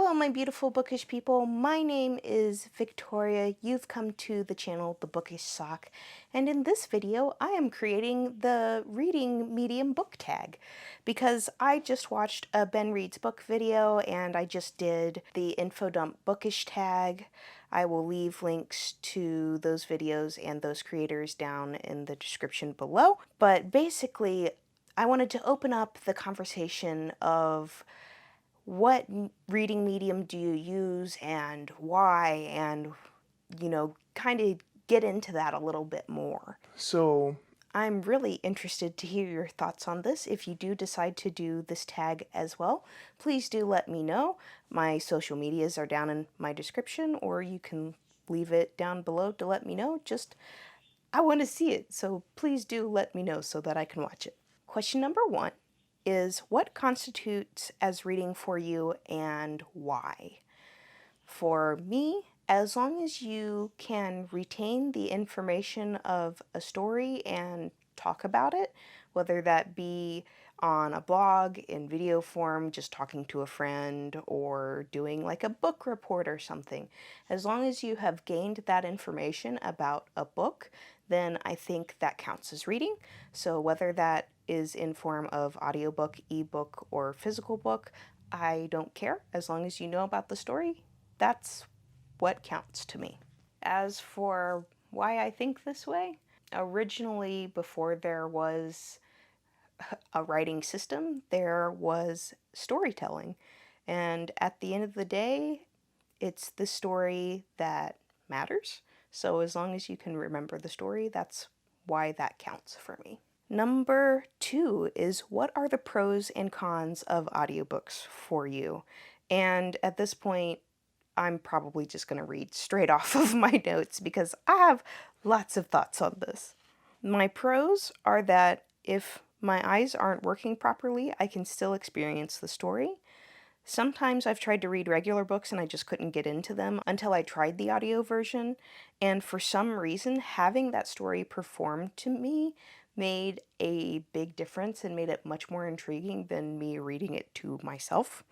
Hello my beautiful bookish people, my name is Victoria. You've come to the channel The Bookish Sock, and in this video I am creating the reading medium book tag because I just watched a Ben Reads book video and I just did the info dump bookish tag. I will leave links to those videos and those creators down in the description below, but basically I wanted to open up the conversation of what reading medium do you use and why, and kind of get into that a little bit more. So I'm really interested to hear your thoughts on this. If you do decide to do this tag as well, please do let me know. My social medias are down in my description, or you can leave it down below to let me know. I want to see it, so please do let me know so that I can watch it. Question number 1 is, what constitutes as reading for you and why? For me, as long as you can retain the information of a story and talk about it, whether that be on a blog, in video form, just talking to a friend, or doing like a book report or something, as long as you have gained that information about a book, then I think that counts as reading. So whether that is in form of audiobook, ebook, or physical book, I don't care. As long as you know about the story, that's what counts to me. As for why I think this way, originally, before there was a writing system, there was storytelling. And at the end of the day, it's the story that matters. So as long as you can remember the story, that's why that counts for me. Number 2 is, what are the pros and cons of audiobooks for you? And at this point, I'm probably just going to read straight off of my notes because I have lots of thoughts on this. My pros are that if my eyes aren't working properly, I can still experience the story. Sometimes I've tried to read regular books and I just couldn't get into them until I tried the audio version, and for some reason having that story performed to me made a big difference and made it much more intriguing than me reading it to myself.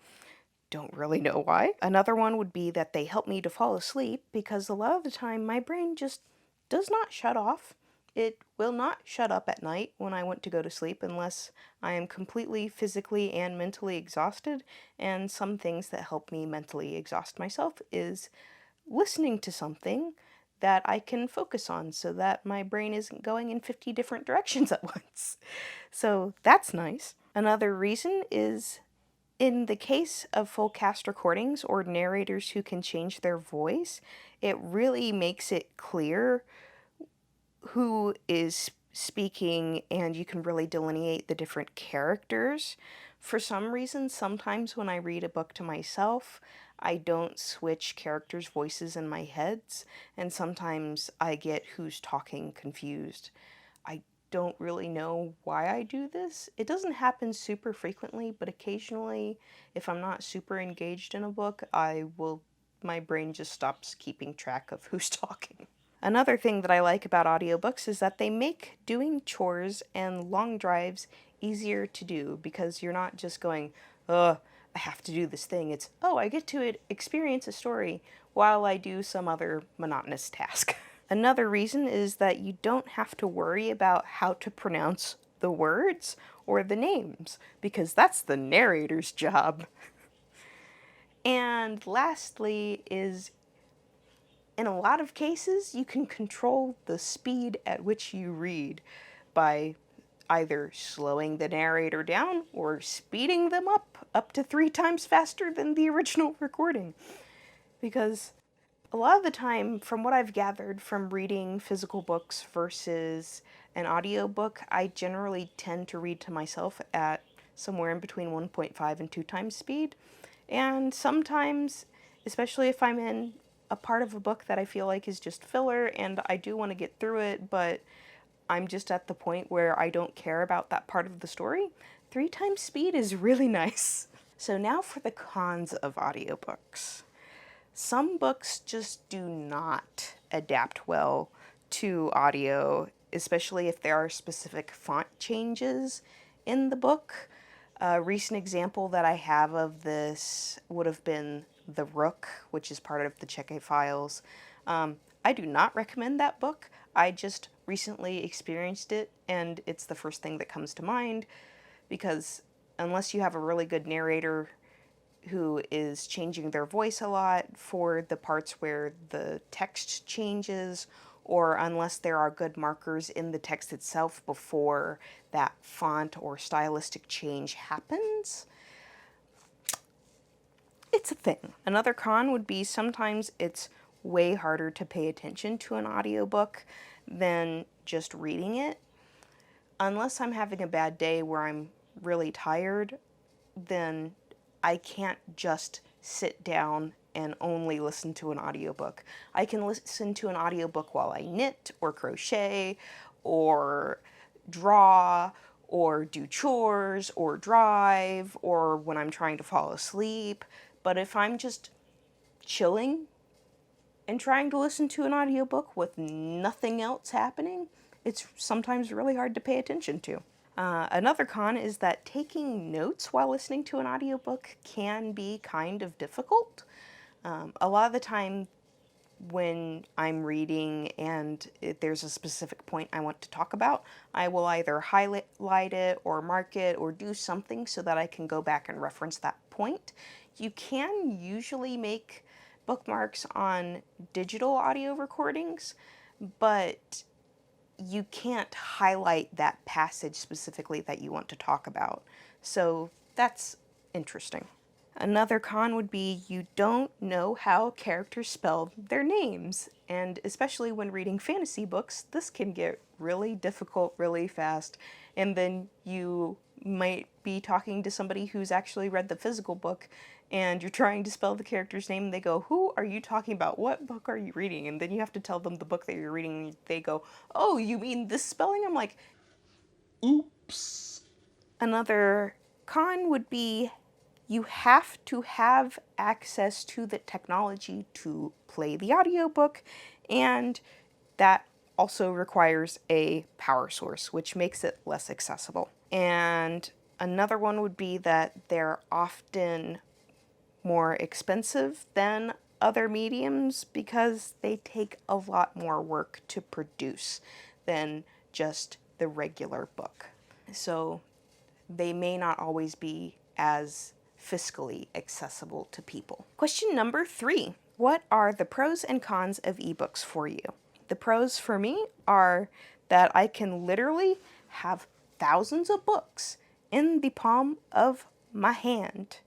Don't really know why. Another one would be that they help me to fall asleep, because a lot of the time my brain just does not shut off. It will not shut up at night when I want to go to sleep unless I am completely physically and mentally exhausted, and some things that help me mentally exhaust myself is listening to something that I can focus on so that my brain isn't going in 50 different directions at once. So that's nice. Another reason is, in the case of full cast recordings or narrators who can change their voice, it really makes it clear who is speaking, and you can really delineate the different characters. For some reason, sometimes when I read a book to myself, I don't switch characters' voices in my heads, and sometimes I get who's talking confused. I don't really know why I do this. It doesn't happen super frequently, but occasionally, if I'm not super engaged in a book, my brain just stops keeping track of who's talking. Another thing that I like about audiobooks is that they make doing chores and long drives easier to do, because you're not just going, I have to do this thing. It's, I get to experience a story while I do some other monotonous task. Another reason is that you don't have to worry about how to pronounce the words or the names, because that's the narrator's job. And lastly is, in a lot of cases, you can control the speed at which you read by either slowing the narrator down or speeding them up to 3 times faster than the original recording. Because a lot of the time, from what I've gathered from reading physical books versus an audiobook, I generally tend to read to myself at somewhere in between 1.5 and 2 times speed. And sometimes, especially if I'm in a part of a book that I feel like is just filler and I do want to get through it, but I'm just at the point where I don't care about that part of the story, 3 times speed is really nice. So now for the cons of audiobooks. Some books just do not adapt well to audio, especially if there are specific font changes in the book. A recent example that I have of this would have been The Rook, which is part of the Cheque Files. I do not recommend that book. I just recently experienced it, and it's the first thing that comes to mind, because unless you have a really good narrator who is changing their voice a lot for the parts where the text changes, or unless there are good markers in the text itself before that font or stylistic change happens, it's a thing. Another con would be sometimes it's way harder to pay attention to an audiobook than just reading it. Unless I'm having a bad day where I'm really tired, then I can't just sit down and only listen to an audiobook. I can listen to an audiobook while I knit or crochet or draw or do chores or drive or when I'm trying to fall asleep. But if I'm just chilling and trying to listen to an audiobook with nothing else happening, it's sometimes really hard to pay attention to. Another con is that taking notes while listening to an audiobook can be kind of difficult. A lot of the time when I'm reading and there's a specific point I want to talk about, I will either highlight it or mark it or do something so that I can go back and reference that point. You can usually make bookmarks on digital audio recordings, but you can't highlight that passage specifically that you want to talk about. So that's interesting. Another con would be you don't know how characters spell their names, and especially when reading fantasy books, this can get really difficult really fast, and then you might be talking to somebody who's actually read the physical book, and you're trying to spell the character's name, and they go, "Who are you talking about? What book are you reading?" And then you have to tell them the book that you're reading, and they go, "Oh, you mean this spelling?" I'm like, oops. Another con would be you have to have access to the technology to play the audiobook, and that also requires a power source, which makes it less accessible. And another one would be that they're often more expensive than other mediums because they take a lot more work to produce than just the regular book. So they may not always be as fiscally accessible to people. Question number 3. What are the pros and cons of ebooks for you? The pros for me are that I can literally have thousands of books in the palm of my hand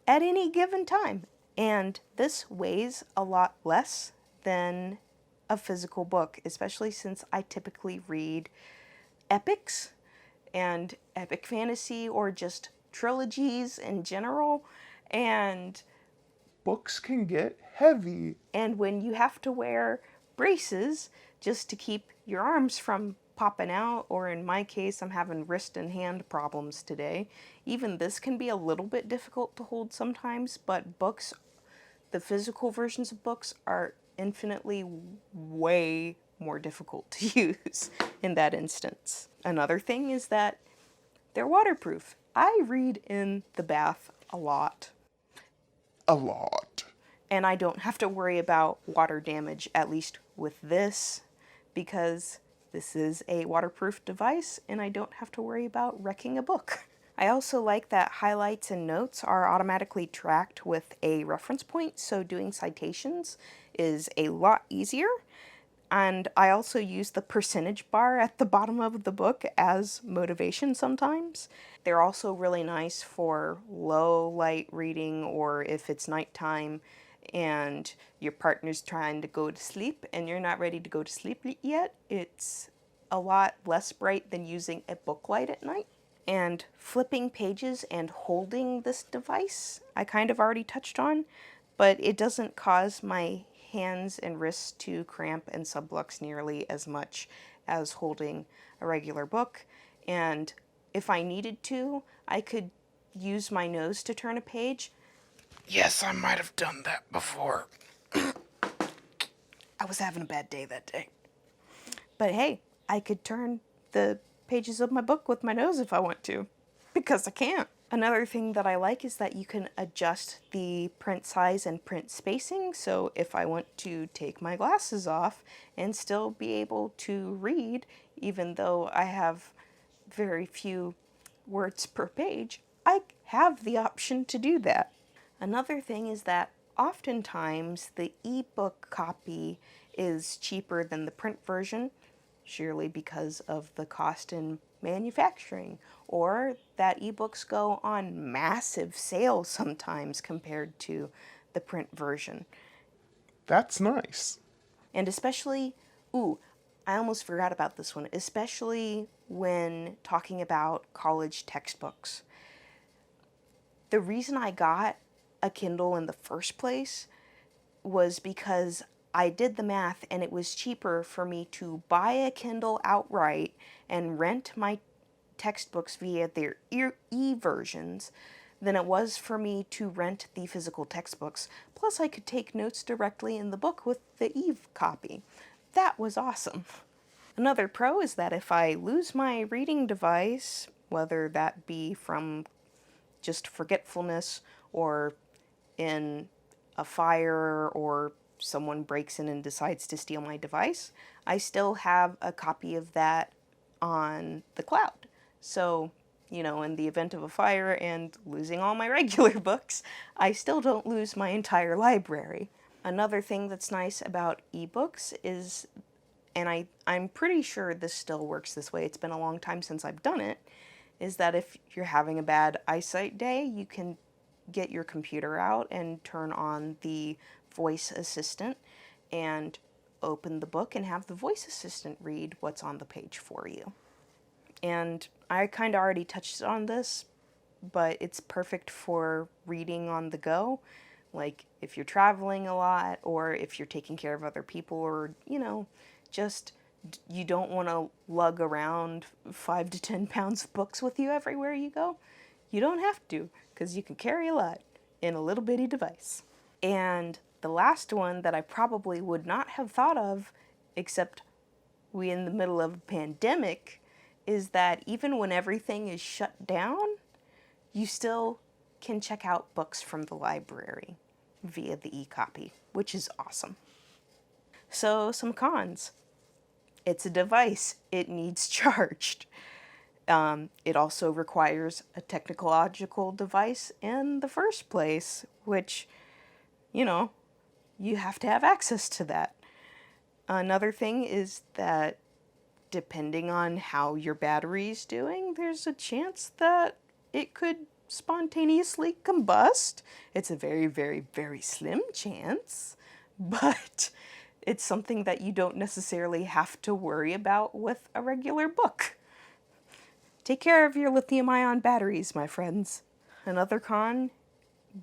at any given time. And this weighs a lot less than a physical book, especially since I typically read epics and epic fantasy or just trilogies in general, and books can get heavy. And when you have to wear braces just to keep your arms from popping out, or in my case, I'm having wrist and hand problems today, even this can be a little bit difficult to hold sometimes, but books, the physical versions of books, are infinitely way more difficult to use in that instance. Another thing is that they're waterproof. I read in the bath a lot. A lot. And I don't have to worry about water damage, at least with this, because this is a waterproof device and I don't have to worry about wrecking a book. I also like that highlights and notes are automatically tracked with a reference point, so doing citations is a lot easier. And I also use the percentage bar at the bottom of the book as motivation sometimes. They're also really nice for low light reading, or if it's nighttime and your partner's trying to go to sleep and you're not ready to go to sleep yet. It's a lot less bright than using a book light at night. And flipping pages and holding this device, I kind of already touched on, but it doesn't cause my hands and wrists to cramp and sublux nearly as much as holding a regular book. And if I needed to, I could use my nose to turn a page. Yes, I might have done that before. I was having a bad day that day. But hey, I could turn the pages of my book with my nose if I want to, because I can't. Another thing that I like is that you can adjust the print size and print spacing, so if I want to take my glasses off and still be able to read, even though I have very few words per page, I have the option to do that. Another thing is that oftentimes the ebook copy is cheaper than the print version, surely because of the cost in manufacturing, or that ebooks go on massive sales sometimes compared to the print version. That's nice. And especially, I almost forgot about this one, especially when talking about college textbooks. The reason I got a Kindle in the first place was because I did the math and it was cheaper for me to buy a Kindle outright and rent my textbooks via their e-versions than it was for me to rent the physical textbooks. Plus, I could take notes directly in the book with the e-copy. That was awesome. Another pro is that if I lose my reading device, whether that be from just forgetfulness or in a fire or someone breaks in and decides to steal my device, I still have a copy of that on the cloud. So, in the event of a fire and losing all my regular books, I still don't lose my entire library. Another thing that's nice about ebooks is, and I'm pretty sure this still works this way, it's been a long time since I've done it, is that if you're having a bad eyesight day, you can get your computer out and turn on the voice assistant and open the book and have the voice assistant read what's on the page for you. And I kind of already touched on this, but it's perfect for reading on the go. Like if you're traveling a lot or if you're taking care of other people or, just you don't want to lug around 5 to 10 pounds of books with you everywhere you go. You don't have to, because you can carry a lot in a little bitty device. And the last one that I probably would not have thought of, except we in the middle of a pandemic, is that even when everything is shut down, you still can check out books from the library via the e-copy, which is awesome. So, some cons. It's a device. It needs charged. It also requires a technological device in the first place, which, you have to have access to that. Another thing is that depending on how your battery's doing, there's a chance that it could spontaneously combust. It's a very, very, very slim chance, but it's something that you don't necessarily have to worry about with a regular book. Take care of your lithium-ion batteries, my friends. Another con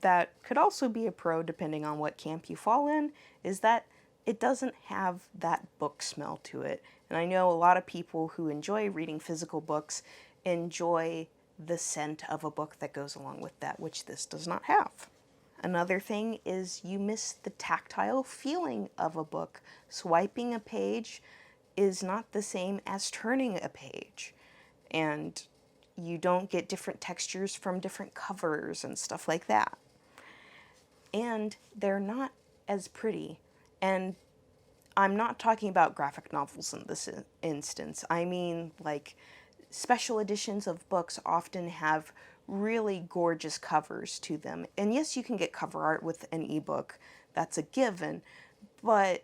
that could also be a pro depending on what camp you fall in is that it doesn't have that book smell to it. And I know a lot of people who enjoy reading physical books enjoy the scent of a book that goes along with that, which this does not have. Another thing is you miss the tactile feeling of a book. Swiping a page is not the same as turning a page. And you don't get different textures from different covers and stuff like that. And they're not as pretty. And I'm not talking about graphic novels in this instance. I mean, like, special editions of books often have really gorgeous covers to them. And yes, you can get cover art with an ebook. That's a given. But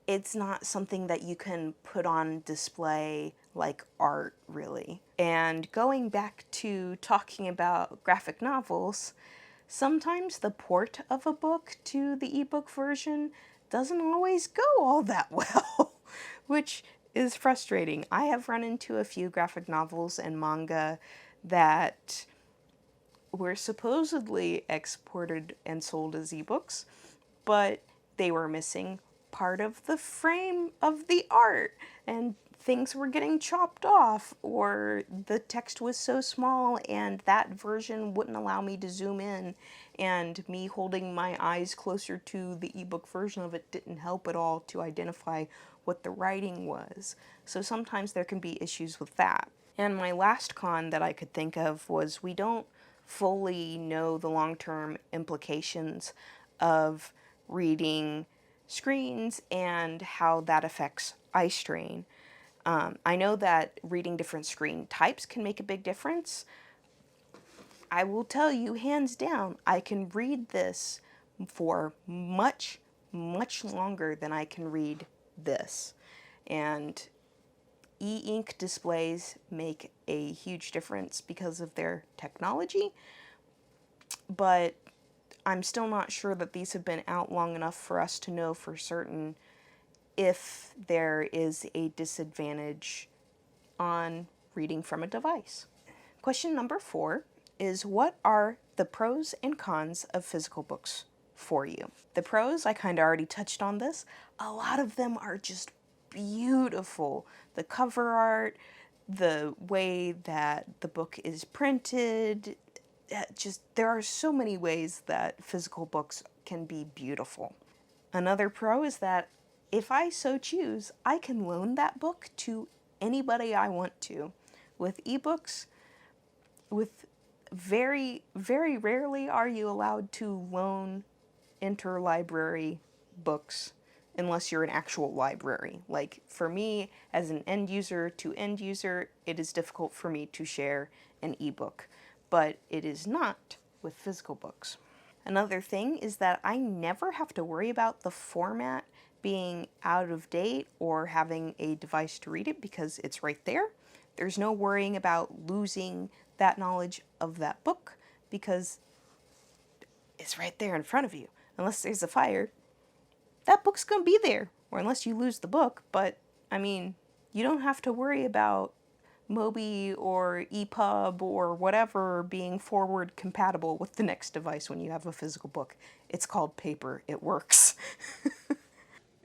it's not something that you can put on display like art, really. And going back to talking about graphic novels, sometimes the port of a book to the ebook version doesn't always go all that well, which is frustrating. I have run into a few graphic novels and manga that were supposedly exported and sold as ebooks, but they were missing part of the frame of the art, and things were getting chopped off, or the text was so small and that version wouldn't allow me to zoom in, and me holding my eyes closer to the ebook version of it didn't help at all to identify what the writing was. So sometimes there can be issues with that. And my last con that I could think of was we don't fully know the long-term implications of reading screens and how that affects eye strain. I know that reading different screen types can make a big difference. I will tell you, hands down, I can read this for much, much longer than I can read this. And e-ink displays make a huge difference because of their technology, but I'm still not sure that these have been out long enough for us to know for certain if there is a disadvantage on reading from a device. Question number 4 is, what are the pros and cons of physical books for you? The pros, I kind of already touched on this. A lot of them are just beautiful. The cover art, the way that the book is printed, there are so many ways that physical books can be beautiful. Another pro is that if I so choose, I can loan that book to anybody I want to. With ebooks, with very, very rarely are you allowed to loan interlibrary books unless you're an actual library. Like for me, as an end user to end user, it is difficult for me to share an ebook, but it is not with physical books. Another thing is that I never have to worry about the format being out of date or having a device to read it because it's right there. There's no worrying about losing that knowledge of that book because it's right there in front of you. Unless there's a fire, that book's gonna be there. Or unless you lose the book, but I mean, you don't have to worry about Mobi or EPUB or whatever being forward compatible with the next device when you have a physical book. It's called paper. It works.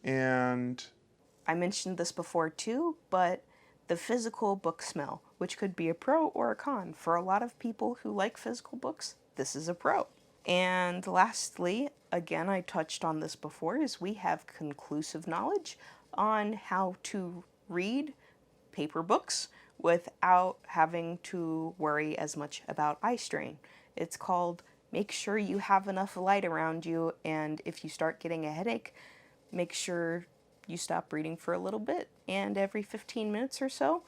And I mentioned this before too, but the physical book smell, which could be a pro or a con. For a lot of people who like physical books, this is a pro. And lastly, again, I touched on this before, is we have conclusive knowledge on how to read paper books without having to worry as much about eye strain. It's called make sure you have enough light around you, and if you start getting a headache, make sure you stop reading for a little bit, and every 15 minutes or so,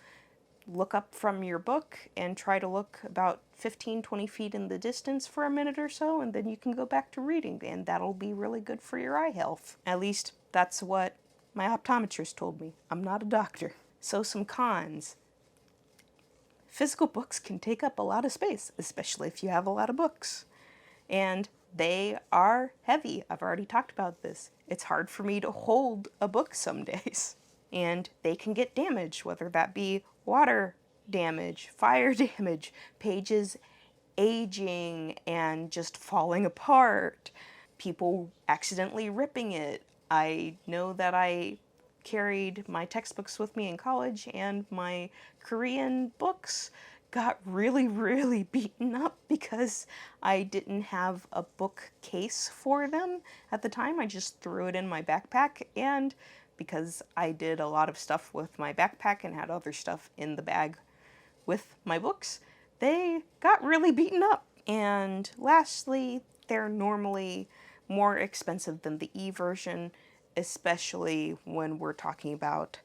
look up from your book and try to look about 15-20 feet in the distance for a minute or so, and then you can go back to reading, and that'll be really good for your eye health. At least that's what my optometrist told me. I'm not a doctor. So some cons. Physical books can take up a lot of space, especially if you have a lot of books. And they are heavy. I've already talked about this. It's hard for me to hold a book some days. And they can get damaged, whether that be water damage, fire damage, pages aging and just falling apart, people accidentally ripping it. I know that I carried my textbooks with me in college, and my Korean books got really, really beaten up because I didn't have a bookcase for them at the time. I just threw it in my backpack, and because I did a lot of stuff with my backpack and had other stuff in the bag with my books, they got really beaten up. And lastly, they're normally more expensive than the e-version, especially when we're talking about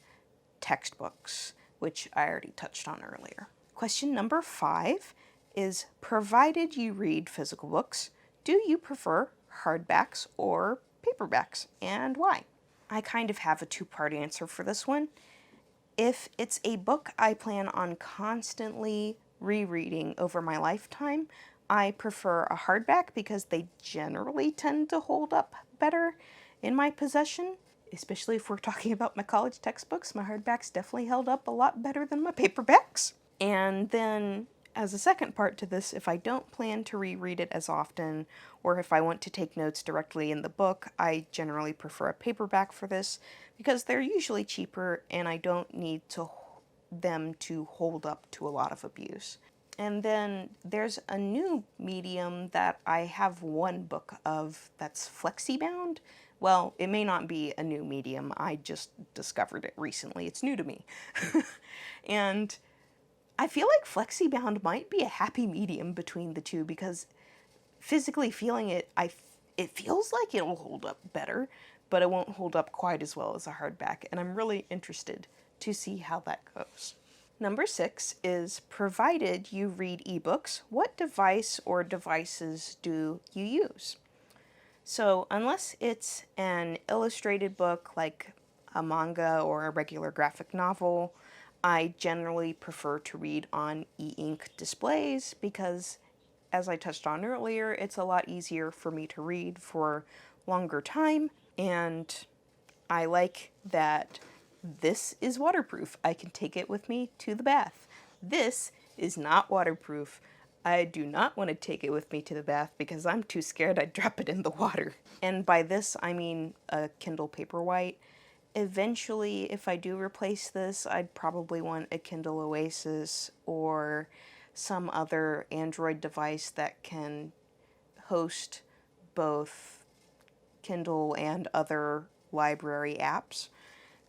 textbooks, which I already touched on earlier. Question number 5 is, provided you read physical books, do you prefer hardbacks or paperbacks, and why? I kind of have a two-part answer for this one. If it's a book I plan on constantly rereading over my lifetime, I prefer a hardback because they generally tend to hold up better in my possession. Especially if we're talking about my college textbooks, my hardbacks definitely held up a lot better than my paperbacks. And then, as a second part to this, if I don't plan to reread it as often, or if I want to take notes directly in the book, I generally prefer a paperback for this because they're usually cheaper and I don't need them to hold up to a lot of abuse. And then there's a new medium that I have one book of that's flexi-bound. Well, it may not be a new medium. I just discovered it recently. It's new to me. And I feel like FlexiBound might be a happy medium between the two because physically feeling it, it feels like it'll hold up better, but it won't hold up quite as well as a hardback, and I'm really interested to see how that goes. Number 6 is, provided you read ebooks, what device or devices do you use? So unless it's an illustrated book like a manga or a regular graphic novel, I generally prefer to read on e-ink displays because, as I touched on earlier, it's a lot easier for me to read for longer time, and I like that this is waterproof. I can take it with me to the bath. This is not waterproof. I do not want to take it with me to the bath because I'm too scared I'd drop it in the water. And by this, I mean a Kindle Paperwhite. Eventually, if I do replace this, I'd probably want a Kindle Oasis or some other Android device that can host both Kindle and other library apps,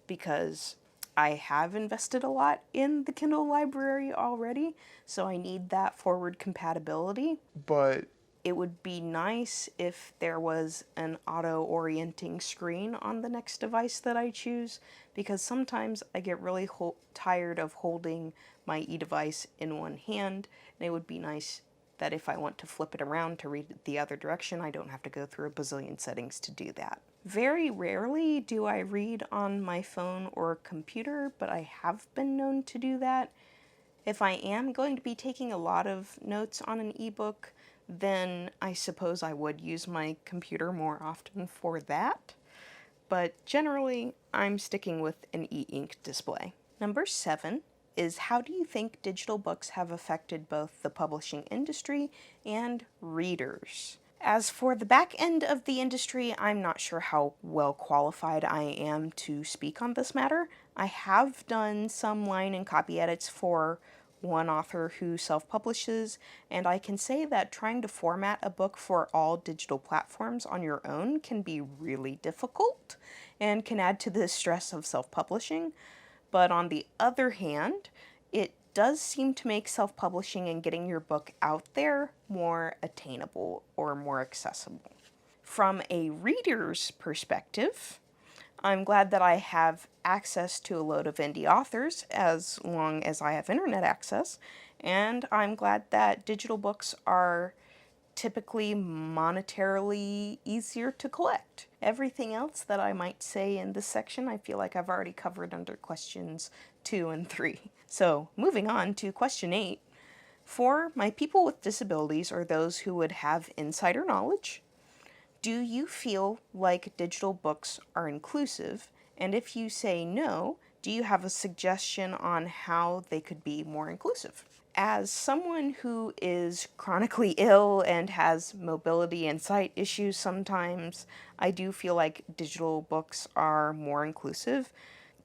because I have invested a lot in the Kindle library already, so I need that forward compatibility. But It would be nice if there was an auto-orienting screen on the next device that I choose, because sometimes I get really tired of holding my e-device in one hand, and it would be nice that if I want to flip it around to read it the other direction, I don't have to go through a bazillion settings to do that. Very rarely do I read on my phone or computer, but I have been known to do that. If I am going to be taking a lot of notes on an ebook, then I suppose I would use my computer more often for that. But generally, I'm sticking with an e-ink display. Number 7 is, how do you think digital books have affected both the publishing industry and readers? As for the back end of the industry, I'm not sure how well qualified I am to speak on this matter. I have done some line and copy edits for one author who self-publishes, and I can say that trying to format a book for all digital platforms on your own can be really difficult and can add to the stress of self-publishing. But on the other hand, it does seem to make self-publishing and getting your book out there more attainable or more accessible. From a reader's perspective, I'm glad that I have access to a load of indie authors as long as I have internet access, and I'm glad that digital books are typically monetarily easier to collect. Everything else that I might say in this section, I feel like I've already covered under questions 2 and 3. So moving on to question 8. For my people with disabilities or those who would have insider knowledge, do you feel like digital books are inclusive? And if you say no, do you have a suggestion on how they could be more inclusive? As someone who is chronically ill and has mobility and sight issues sometimes, I do feel like digital books are more inclusive.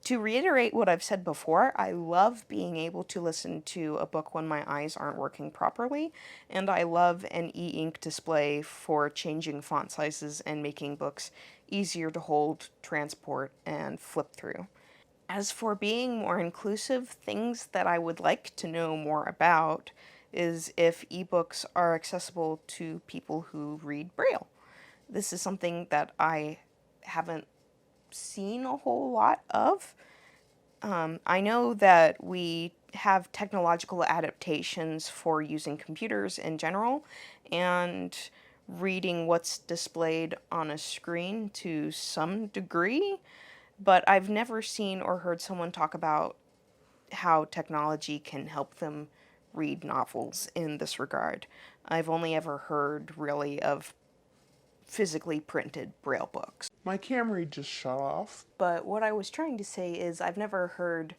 To reiterate what I've said before, I love being able to listen to a book when my eyes aren't working properly, and I love an e-ink display for changing font sizes and making books easier to hold, transport, and flip through. As for being more inclusive, things that I would like to know more about is if ebooks are accessible to people who read Braille. This is something that I haven't seen a whole lot of. I know that we have technological adaptations for using computers in general and reading what's displayed on a screen to some degree, but I've never seen or heard someone talk about how technology can help them read novels in this regard. I've only ever heard really of physically printed Braille books. my Camry just shut off. But what I was trying to say is I've never heard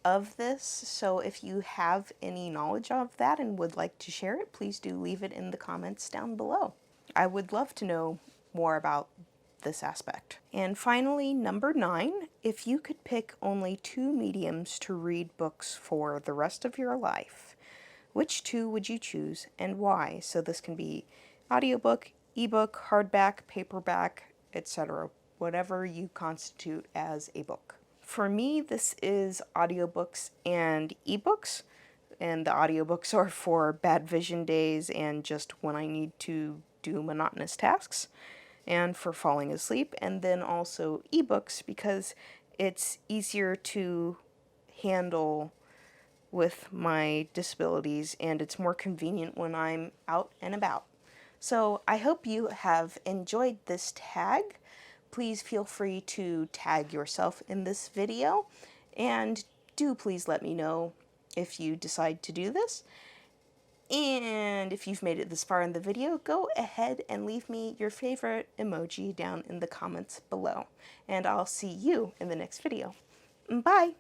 of this, so if you have any knowledge of that and would like to share it, please do leave it in the comments down below. I would love to know more about this aspect. And finally, number 9, if you could pick only 2 mediums to read books for the rest of your life, which 2 would you choose and why? So this can be audiobook, ebook, hardback, paperback, etc., whatever you constitute as a book. For me, this is audiobooks and ebooks, and the audiobooks are for bad vision days and just when I need to do monotonous tasks and for falling asleep, and then also ebooks because it's easier to handle with my disabilities and it's more convenient when I'm out and about. So I hope you have enjoyed this tag. Please feel free to tag yourself in this video, and do please let me know if you decide to do this. And if you've made it this far in the video, go ahead and leave me your favorite emoji down in the comments below. And I'll see you in the next video. Bye!